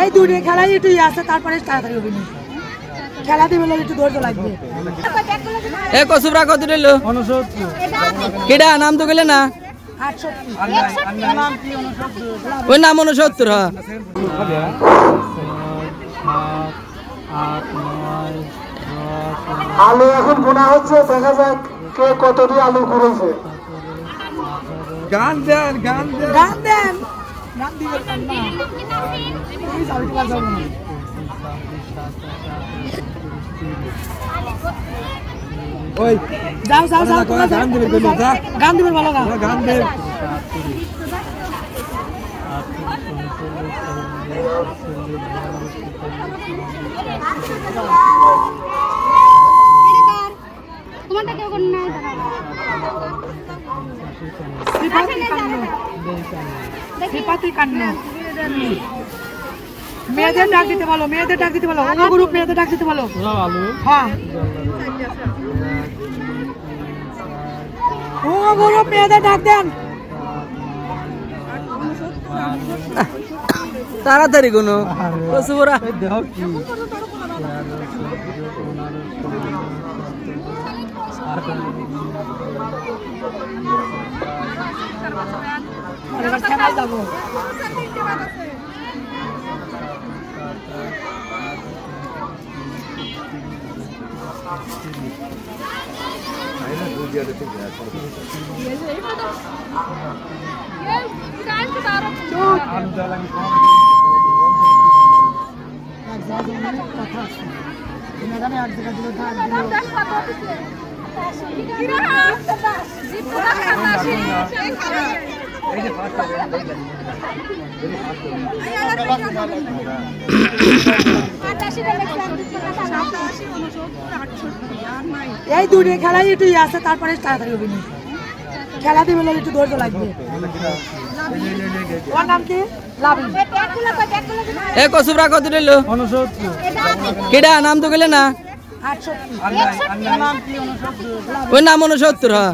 এই দুটো খেলাই একটু আছে, তারপরে তাড়াতাড়ি হবে না। খেলা দিবে একটু ধৈর্য লাগবে। এ কসুবরা কত দিল? 69। কেডা নাম তো গেলে না? 68 নাম কি 69? ওই নাম 69। হ্যাঁ আলু এখন বোনা হচ্ছে, দেখা যাক কে কতটি আলু কুড়েছে। গান দেন গান দেন গান দেন, গান দিবেন না। এই সাউন্ড বাজাও না। ওই যাও যাও যাও, গান দিবেন বলো, গান দিবেন ভালো গান। গান দেন। তোমারটা কেউ কোন নাই সিপাতি কান্ন। মেয়েদের ডাক দিতে বলো, মেয়েদের ডাক দিতে বলো, অন্য গ্রুপ মেয়েদের ডাক দিতে বলো। হ্যাঁ অন্য গ্রুপ মেয়েদের ডাক দেন। তাড়াতাড়ি কোনো কসুবরা দেখো কি যাবো। এই দুটো খেলাই একটু আছে, তারপরে তাড়াতাড়ি হবে না। খেলা দিবে একটু ধৈর্য লাগবে। ওর নাম কি? লাবিব। এ কসুবরা কত দিল? 69। কেডা নাম তো গেলে না? 68 নাম কি 69? ওই নাম 69। হ্যাঁ